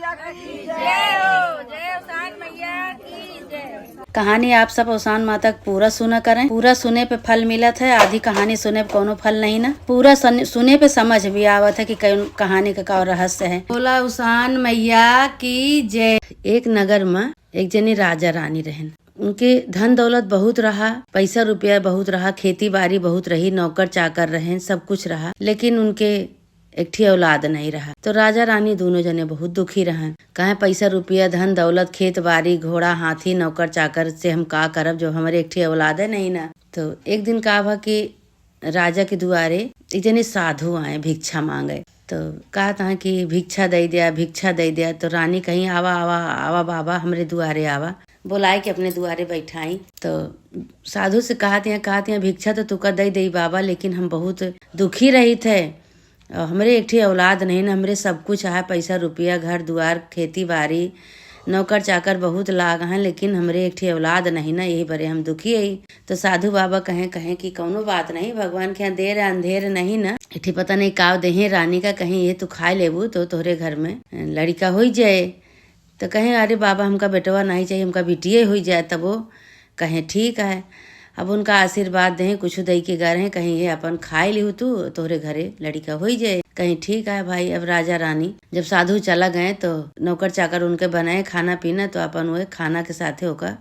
मैया की जय हो, जय उषान मैया की जय। कहानी आप सब उषान माता पूरा सुना करें। पूरा सुने पे फल मिलत है, आधी कहानी सुने पे कोनो फल नहीं ना। पूरा सुने पे समझ भी आवत है कि कहानी का रहस्य है। बोला उषान मैया की जय। एक नगर में एक जनी राजा रानी रहन। उनके धन दौलत बहुत रहा, पैसा रुपया बहुत रहा, खेती बाड़ी बहुत रही, नौकर चाकर रहे, सब कुछ रहा, लेकिन उनके एक ठी औलाद नहीं रहा। तो राजा रानी दोनों जने बहुत दुखी रहे। कहे पैसा रुपया धन दौलत खेत बाड़ी घोड़ा हाथी नौकर चाकर से हम का करब जो हमारे एक ठी औलाद है नहीं ना। तो एक दिन का हुआ कि राजा के दुआरे एक जने साधु आए भिक्षा मांगे। तो कहा था कि भिक्षा दे दिया, भिक्षा दे दिया। तो रानी कहीं आवा आवा आवा बाबा हमरे दुआरे आवा, बुलाए के अपने दुआरे बैठाई। तो साधु से कहा भिक्षा तो तुका दे बाबा, लेकिन हम बहुत दुखी रही थे। हमरे एक ठी औलाद नहीं ना, हमरे सब कुछ है, पैसा रुपया घर दुआर खेती बाड़ी नौकर चाकर बहुत लाग हैं, लेकिन हमरे एक ठी औलाद नहीं ना, यही बड़े हम दुखी है। तो साधु बाबा कहे कि कौनो बात नहीं, भगवान के यहाँ देर अंधेर नहीं ना। एक ठी पता नहीं काव देहे रानी का, कहीं ये तू खाए लेबू तो तोहरे घर में लड़का हो जाए। तो कहे अरे बाबा हमका बेटवा नहीं चाहिए, हमका बिटिया हो जाए। तब वो कहे ठीक है। अब उनका आशीर्वाद दें, कुछ दई के गर हैं, कहीं ये अपन खाए लिहू तू तोहरे घरे लड़का हो जाए। कहीं ठीक है भाई। अब राजा रानी जब साधु चला गए तो नौकर चाकर उनके बनाए खाना पीना, तो अपन वो खाना के साथे होकर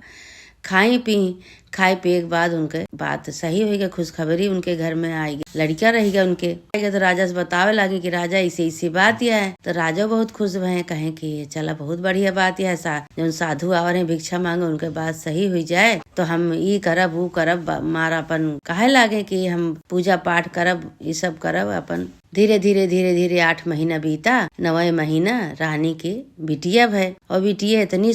खाई पी। खाए पिए के बाद उनके बात सही हो गया, खुशखबरी उनके घर में आएगी, लड़का रहेगा उनके। तो राजा से बतावे लगे कि राजा इसी बात यह है। तो राजा बहुत खुश भये, कहे कि चला बहुत बढ़िया बात यह है, जो साधु आवर है भिक्षा मांगे उनके बात सही हो जाए तो हम ई करब वो करब, मारा अपन कहे लागे कि हम पूजा पाठ करब ये सब करब। अपन धीरे धीरे 8 महीना बीता। 9वें महीना रानी के बिटिया भय, और बिटिया इतनी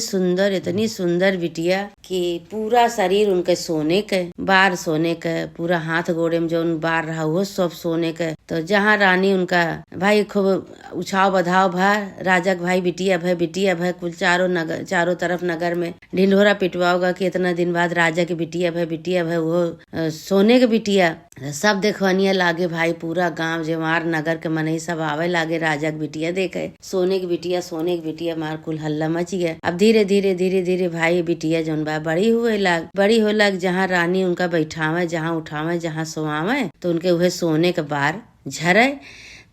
सुंदर बिटिया कि पूरा शरीर उनके सोने के, बार सोने के, पूरा हाथ गोड़े में जो बार रहा वो सब सोने के। तो जहाँ रानी उनका भाई खूब उछाव बधाव भा, राजा के भाई बिटिया भय कुल चारों तरफ नगर में ढिंढोरा पिटवाओगा कि इतना दिन बाद राजा के बिटिया भय वो सोने के बिटिया। सब देखवनिया लागे भाई, पूरा गांव जवार नगर के मनई सब आवे लागे राजा के बिटिया देखे। सोने की बिटिया मार कुल हल्ला मच गया। अब धीरे धीरे भाई बिटिया जौन बा बड़ी हो लग। जहाँ रानी उनका बैठावे, जहाँ उठावे, जहाँ सोआवे, तो उनके वह सोने के बार झरे।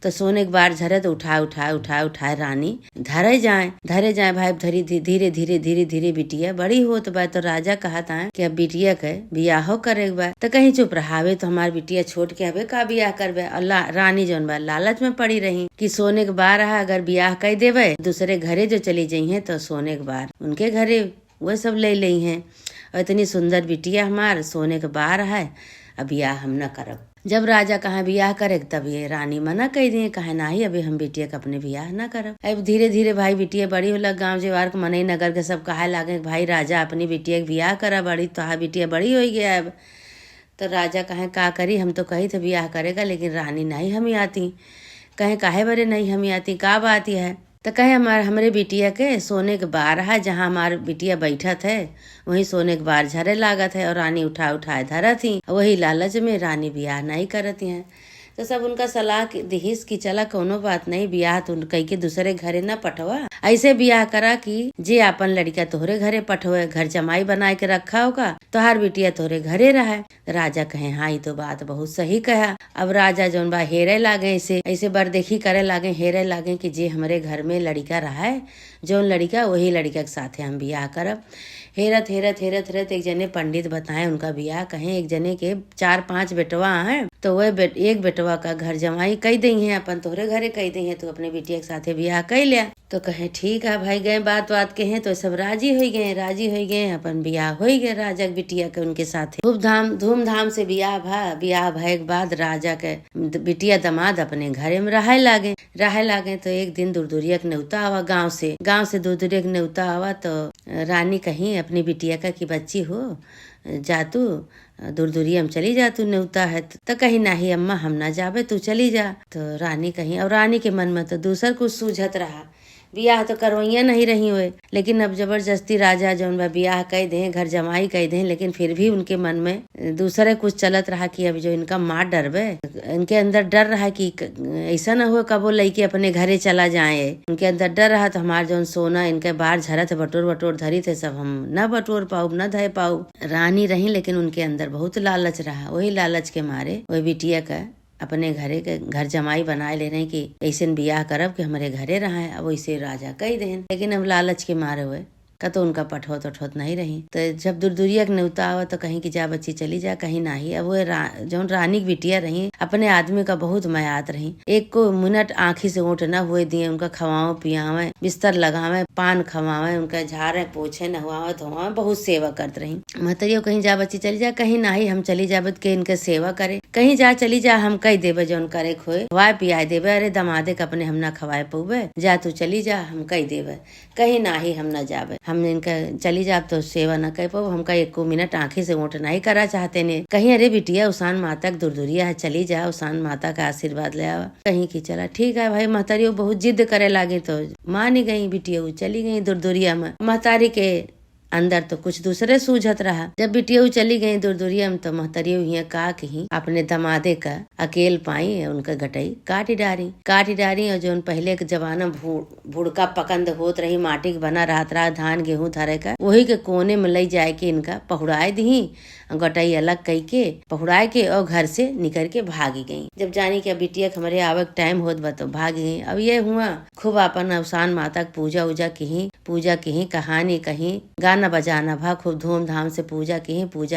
तो सोने के बार झरे तो उठाए रानी धरे जाए भाई। धीरे बिटिया बड़ी होत बा। तो राजा कहता है कि अब बिटिया के बियाह करे बा। तो कहीं चुप रहावे तो हमार बिटिया छोड़ के हवे का बियाह करबे। अल्लाह रानी जौन बा लालच में पड़ी रही कि सोने के बार है, अगर बियाह कर देवे दूसरे घरे जो चली जाइए तो सोने के बार उनके घरे वह सब ले ली हैं। और इतनी सुंदर बिटिया हमार सोने के बार है, अब बियाह हम न करब। जब राजा कहा बियाह करे तब ये रानी मना कह दिए, कहे नाही अभी हम बिटिया के अपने बियाह न करब। अब धीरे भाई बिटिया बड़ी होला, गांव जवार के मनई नगर के सब कहे लागे भाई राजा अपनी बिटिया के बियाह करा, बड़ी तो बिटिया बड़ी हो गया अब। तो राजा कहे का करी, हम तो कही थे बियाह करेगा, लेकिन रानी नहीं हम आती। कहे काहे बरे नहीं हम आती, का बात है। तो कहे हमरे बिटिया के सोने के बार है, जहाँ हमार बिटिया बैठा थे वही सोने के बार झरे लागत है, और रानी उठाए धरा थी। वही लालच में रानी बियाह नहीं करती हैं। तो सब उनका सलाह दिहिस कि चला कोनो बात नहीं, बियाह तो कई के दूसरे घरे न पठवा, ऐसे बियाह करा कि जे अपन लड़का तोहरे घरे पठवे, घर जमाई बनाए के रखा होगा तो हर बिटिया तोहरे घरे रहे। राजा कहे हाँ ये तो बात बहुत सही कहा। अब राजा जौन बा हेरे लागे, ऐसे बरदेखी करे लागे, हेरे लागे कि जे हमारे घर में लड़का रहा जौन लड़का वही लड़का के साथे हम बियाह करब। हेरत एक जने पंडित बताए उनका बियाह। कहे एक जने के 4-5 बेटवा हैं, तो वह एक बेटवा का घर जमाई कई दी है, अपन तोहरे घरे कई दी है, तो अपने बिटिया के साथे बियाह कर लिया। तो कहे ठीक है भाई, गए बात के हैं तो सब राजी हो गए, अपन बियाह हो गए राजा के बिटिया के उनके साथे। धूमधाम से बियाह भय के बाद राजा के बिटिया दामाद अपने घरे में रहे लागे। तो एक दिन दूरदूरिया के न्योता आवा, गाँव से दूरदूरिया के न्योता आवा। तो रानी कहीं अपनी बिटिया का कि बच्ची हो जातू दूरदूरिया में चली जा, तू न्योता है। तो कहीं नहीं अम्मा हम ना जावे, तू चली जा। तो रानी कहीं, और रानी के मन में तो दूसर कुछ सूझत रहा बियाह तो करवैया नहीं रही हुए, लेकिन अब जबरदस्ती राजा जौन बा बियाह कह दे, घर जमाई कह दे, लेकिन फिर भी उनके मन में दूसरे कुछ चलत रहा कि अब जो इनका मार डरबे, इनके अंदर डर रहा कि ऐसा न हो कबो लइके अपने घरे चला जाए। उनके अंदर डर रहा तो हमार जौन सोना इनके बाहर झरत बटोर बटोर धरी थे, सब हम न बटोर पाऊ न धय पाऊ। रानी रही, लेकिन उनके अंदर बहुत लालच रहा। वही लालच के मारे वही बिटिया का अपने घरे के घर जमाई बनाए ले रहे कि ऐसे बियाह करब कि हमारे घरे रहा है। अब वैसे राजा कही देन, लेकिन अब लालच के मारे हुए का तो उनका पठोत उठोत नहीं रही। तो जब दूर-दूरिया के न्योता आवा तो कहीं कि जा बच्ची चली जा, कहीं नहीं। अब वो जौन रानी की बिटिया रही अपने आदमी का बहुत मयात रही। एक को मिनट आँखी से ओट न हुए दिए, उनका खवावे पियावे, बिस्तर लगावे, पान खवावे, उनका झाड़े पोछे नहवावे धोवावे, बहुत सेवा करत रही। महतरियो कहीं जा बच्ची चली जा, कहीं नहीं हम चली जाबत के इनके सेवा करे, कहीं जा चली जा हम कही देवे जौन करे खोए, खवाए पियाए देवे। अरे दमादे के अपने हम न खवाए पौबे, जा तू चली जा हम कही देवे, कहीं नाही हम न जावे, हम इनका चली जाब तो सेवा न कर पाओ, हमका एको मिनट आंखी से ओट नहीं करा चाहते ने। कहीं अरे बिटिया उसान माता दूर-दूरिया है, चली जा उसान माता का आशीर्वाद ले आवा। कहीं की चला ठीक है भाई। महतारी बहुत जिद करे लागे तो मान गई बिटिया, चली गई दूर-दूरिया में। महतारी के अंदर तो कुछ दूसरे सूझत रहा। जब बिटिया चली गई दूर-दूरिया में तो महतरियो हिया का कहीं अपने दमादे का अकेल पाई, उनका गटई काटी डारी। और जो पहले के जमाना भुड़का पकंद होत रही, माटी के बना रहत रहा, धान गेहूं धरे का, वही के कोने में ले जाए के इनका पहुड़ाए दी, गटई अलग कई के पहुड़ाए के और घर से निकल के भागी गई। जब जानी कि बिटिया हमारे आवे टाइम होत बा तो भागी गई। अब ये हुआ खूब अपन अवसान माता की पूजा कहीं कहानी कहीं गाना बजाना भा, खूब धूमधाम से पूजा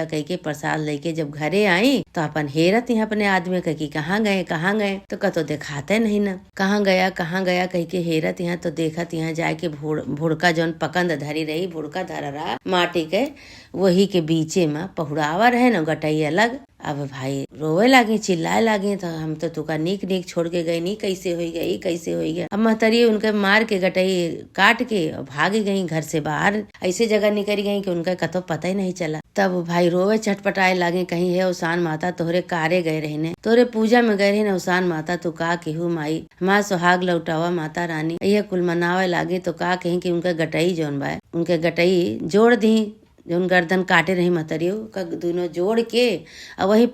कही के प्रसाद लेके जब घरे आई तो अपन हेरत यहाँ अपने आदमी कही कहाँ गए तो कतो दिखाते नहीं ना, कहाँ गया कही के हेरत यहाँ तो देखत यहाँ जाए के भुड़का जौन पकंद धरी रही, भुड़का धरा रहा माटी के, वही के बीचे में पहुड़ावा रहे न गटई अलग। अब भाई रोवे लागे, चिल्लाए लागे, तो हम तो तुका नीक छोड़ के गई, नी कैसे हो गई। अब महतरी उनके मार के गटई काट के भाग गई घर से बाहर, ऐसे जगह निकल गई कि उनका कतो पता ही नहीं चला। तब भाई रोवे छटपटाए लागे, कहीं है उसान माता तोहरे कारे गए रहे ने, तोहरे पूजा में गए रहे ने उसान माता, तू का केहू माई हमार सुहाग लौटावा माता रानी, यह कुल मनावे लागे। तो का कहीं कि उनका गटई जौन बा उनके गटई जोड़ दी, जौन गर्दन काटे रही महतरियो का दोनों जोड़ के और वही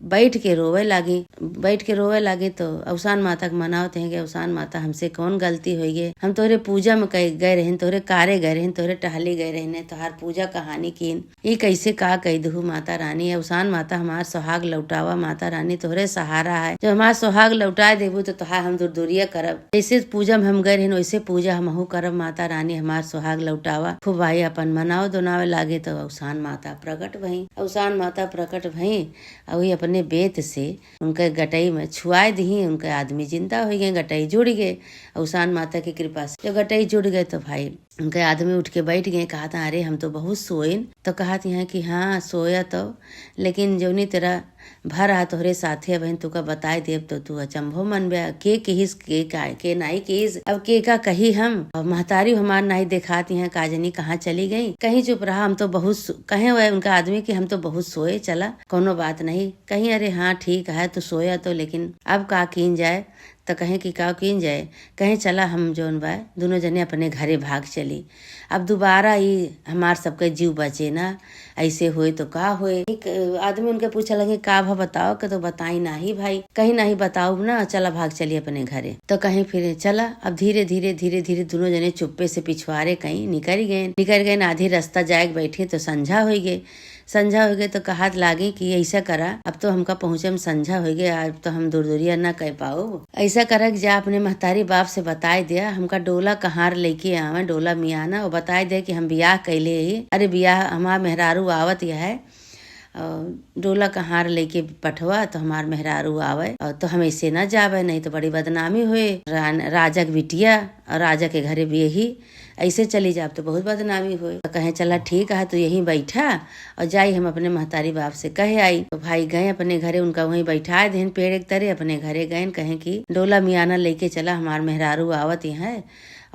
बैठ के रोवे लागी। तो अवसान माता के मनावते हैं कि अवसान माता हमसे कौन गलती हुई है, हम तोहरे पूजा में गए रहे, तोहरे कारे गए रहे, तोहरे टहले गए रहे, तोहार पूजा कहानी कीन ये कैसे का कही दू माता रानी। अवसान माता हमार सुहाग लौटावा माता रानी, तोहरे सहारा है, जब हमार सुहाग लौटा देबू तो तोहार हम दूर-दूरिया करब, जैसे पूजा में हम गए रहे वैसे पूजा हमहू करब माता रानी, हमार सुहाग लौटावा। खूब भाई अपन मनाव दोनावे लागे। तो अवसान माता प्रकट भई वही अपने बेत से उनके गटई में छुआए दी, उनके आदमी जिंदा हो गए, गटई जुड़ गए अवसान माता की कृपा से। जब गटई जुड़ गए तो भाई उनके आदमी उठ के बैठ गए, कहा था अरे हम तो बहुत सोए। तो कहा था कि हाँ सोया तो, लेकिन जौनी तेरा भर रहा तोहरे साथे बहन तुका बताए देव तो तू अचंभो मन बे के कहिस के नाई कहिस, अब के का कही हम। अब महतारी हमार नहीं दिखाती हैं, काजनी कहाँ चली गई, कहीं चुप रहा, हम तो बहुत कहे हुए उनका आदमी कि हम तो बहुत सोए, चला कोनो बात नहीं। कहीं अरे हाँ ठीक है तो सोया तो, लेकिन अब का कीन जाए। तो कहें कि का कीन जाए, कहें चला हम जौन बा दोनों जने अपने घरे भाग चली। अब दोबारा ये हमार सबके जीव बचे ना, ऐसे हुए तो का हुए। एक आदमी उनके पूछा लगे का भा बताओ, के तो बताई नहीं भाई, कहीं नहीं बताओ ना, चला भाग चली अपने घरे। तो कहीं फिर चला। अब धीरे धीरे दोनों जने चुप्पे से पिछवाड़े कहीं निकल गए ना, आधी रास्ता जाए बैठे तो संझा हो गए। तो कहात लागे कि ऐसा करा, अब तो हमका पहुँचे में संझा हो गए, आज तो हम दूर-दूरिया न कह पाओ, ऐसा करा कि जा अपने महतारी बाप से बताए दिया हमका डोला कहार लेके आवे, डोला मियाना, और बताए दे कि हम बियाह कैले ही, अरे बियाह हमार मेहरारू आवत यह है, डोला कहार लेके पठवा तो हमार मेहरारू आवे, और तो हम ऐसे न जावे, नहीं तो बड़ी बदनामी हुए। राजा के बिटिया और राजा के घरे भी यही ऐसे चली जाब तो बहुत बदनामी हुए। तो कहे चला ठीक है तो यहीं बैठा और जाई हम अपने महतारी बाप से कहे आई। तो भाई गए अपने घरे, उनका वहीं बैठा देन पेड़ एक तरह, अपने घरे गए, कहे कि डोला मियाना लेके चला हमार मेहरारू आवत है,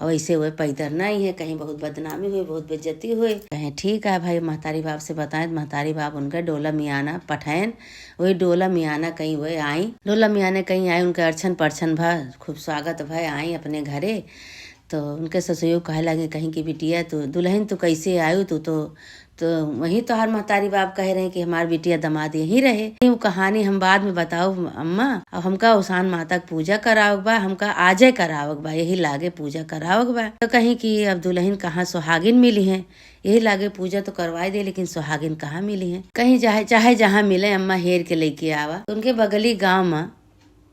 और ऐसे हुए पैदर नहीं है, कहीं बहुत बदनामी हुई, बहुत बेइज्जती हुई। कहे ठीक है भाई महतारी बाप से बताए, महतारी बाप उनका डोला मियाना पठाएन, वही डोला मियाना कहीं हुए आई, डोला मियाने कहीं आए, उनके अर्चन परछन भा खूब स्वागत भाई आई अपने घरे। तो उनके ससुर कहे लगे कहीं की बिटिया तो दुल्हन तो कैसे आयु तू तो वही तो हर महतारी बाप कह रहे हैं कि हमार बिटिया दमाद यही रहे। वो कहानी हम बाद में बताओ अम्मा। अब हमका उसान माता की पूजा करावक बा, हमका आजे करावक बा, यही लागे पूजा करावक बा। तो कहीं कि अब दुल्हन कहाँ सुहागिन मिली है, यही लागे पूजा तो करवाई दे, लेकिन सुहागिन कहाँ मिली है। कहीं चाहे जहाँ मिले अम्मा हेर के लेके आवा। तो उनके बगली गाँव में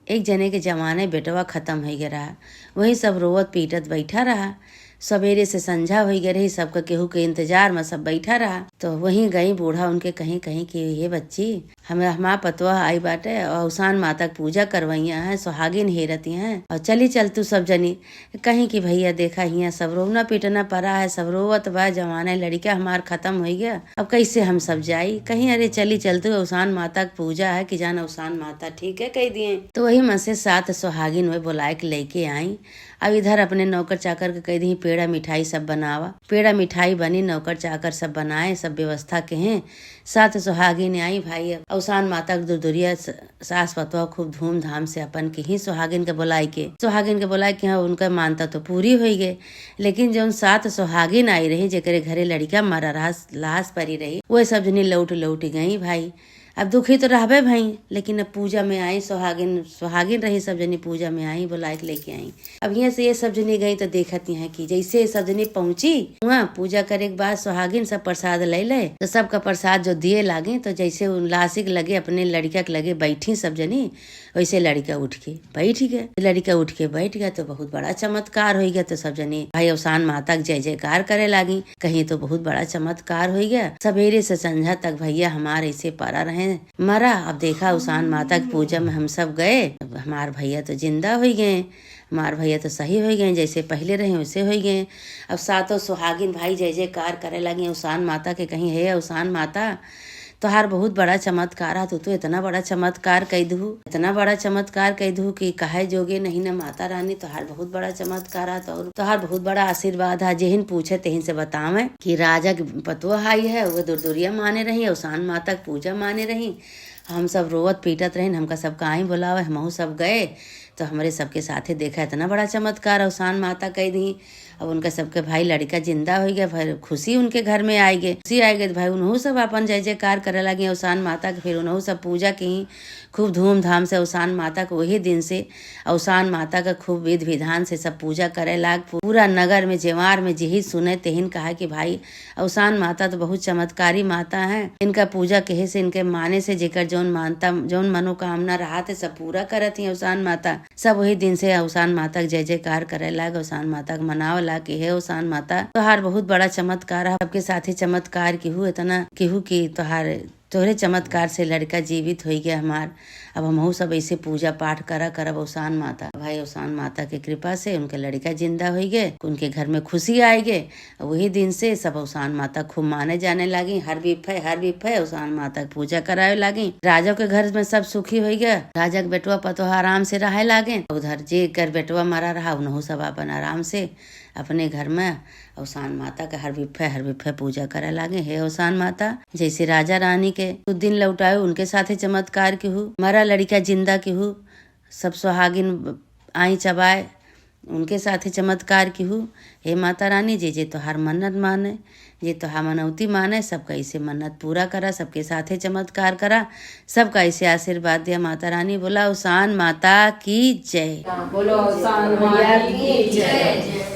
एक जने के जमाने बेटवा खत्म हो गया रहा, वही सब रोवत पीटत बैठा रहा। सवेरे से संझा हो गया रही, सबका केहू के इंतजार में सब बैठा रहा। तो वहीं गई बूढ़ा उनके कहीं कि ये बच्ची हमार पतवा आई बाटे और उसान माता की पूजा करवैया है, सुहागिन हेरती हैं और चली चल तू सब जनी। कहीं कि भैया देखा हिया सब रोना पीटना पड़ा है, सब रोवत बा, जमाना लड़का हमार खत्म हो गया, अब कैसे हम सब जाई। कहीं अरे चली चल तू उसान माता की पूजा है कि जाना उसान माता ठीक है कह दिए। तो वही मन से 7 सुहागिन वे बुलाए के लेके आई। अब इधर अपने नौकर चाकर के कह दी पेड़ा मिठाई सब बनावा। पेड़ा मिठाई बनी, नौकर चाकर सब बनाए, सब व्यवस्था के हैं। 7 सुहागिन आई भाई। उसान माता के दुदुरिया सास पतवा खूब धूमधाम से अपन के ही सुहागिन के बुलाई के हाँ उनका मानता तो पूरी हो गई। लेकिन जो 7 सुहागिन आई रही जेकरे घरे लड़का मरा लाश परी रही, वो सब जनी लौट गई भाई। अब दुखी तो रहबे भाई, लेकिन अब पूजा में आई, सुहागिन रही सब जनी पूजा में आई, बुलाए के लेके आई। अब यहाँ से ये सब जनी गई तो देखती हैं कि जैसे सब जनी पहुंची वहाँ पूजा करे के बाद सुहागिन सब प्रसाद ले तो सबका प्रसाद जो दिए लागे, तो जैसे उन लाशिक लगे अपने लड़का के लगे बैठी सब जनी, वैसे लड़का उठ के बैठ गया। तो बहुत बड़ा चमत्कार हो गया। तो सब जनी भाई उसान माता के जय जयकार करे लागी। कहीं तो बहुत बड़ा चमत्कार हो गया। सवेरे से संझा तक भैया हमारे ऐसे पड़ा रहे मरा। अब देखा उसान माता की पूजा में हम सब गए, हमार भैया तो जिंदा हो गए, हमार भैया तो सही हो गए, जैसे पहले रहे वैसे हो गए। अब 7 सुहागिन भाई जय जयकार करे लगे उसान माता के, कहीं है उसान माता तोहार बहुत बड़ा चमत्कार है, तू इतना बड़ा चमत्कार कह दू कि कहे जोगे नहीं न माता रानी। तोहार बहुत बड़ा चमत्कार है, तो तोहार बहुत बड़ा आशीर्वाद है। जेहिन पूछे तेहिन से बतावे कि राजा की पतवा आई है, वो दुर्दुरिया माने रही, उसान माता की पूजा माने रही। हम सब रोवत पीटत रहे, हमका सबका आई बुलावे, हमहू सब गए। तो हमारे सबके साथे देखा इतना बड़ा चमत्कार है, उसान माता कह दी। अब उनका सबके भाई लड़का जिंदा हो गया, फिर खुशी उनके घर में आई गए। भाई उन्हों सब अपन जय जयकार करे लगे उसान माता के। फिर उन्हों सब पूजा की खूब धूमधाम से उसान माता को। वही दिन से उसान माता का खूब विधि विधान से सब पूजा करे लाग। पूरा नगर में जेवार में यही सुने तेहिन कहा कि भाई उसान माता तो बहुत चमत्कारी माता है, इनका पूजा कहे से इनके माने से जेकर जौन मनोकामना रहा थे सब पूरा करत ही उसान माता। सब वही दिन से उसान माता के जय जयकार करे लाग, उसान माता के मनाव ला कि है उसान माता तोहार बहुत बड़ा चमत्कार है। सबके साथे चमत्कार केहू की तोहरे चमत्कार से लड़का जीवित हो गया हमार। अब हमहू सब ऐसे पूजा पाठ करब उसान माता। भाई उसान माता के कृपा से उनके लड़का जिंदा हो गए, उनके घर में खुशी आई गए। वही दिन से सब उसान माता खूब माने जाने लगी। हर बिफे उसान माता की पूजा करावे लगी। राजा के घर में सब सुखी हो गया। राजा के बेटवा पतोहा आराम से रहे लागे। उधर जे कर बेटवा मरा रहा उन्हों सब अपन आराम से अपने घर में उसान माता का हर बिफे पूजा करे लागे। हे उसान माता जैसे राजा रानी के कुछ दिन लौटाए उनके साथे चमत्कार केहू, मरा लड़का जिंदा केहू, सब सुहागिन आई चबाए उनके साथे चमत्कार केहू। हे माता रानी जे तोहार मन्नत माने, जे तोहार मनौती माने, सबका ऐसे मन्नत पूरा करा, सबके साथे चमत्कार करा, सबका ऐसे आशीर्वाद दिया। माता रानी बोला उसान माता की जय। बोलो उसान माता की जय।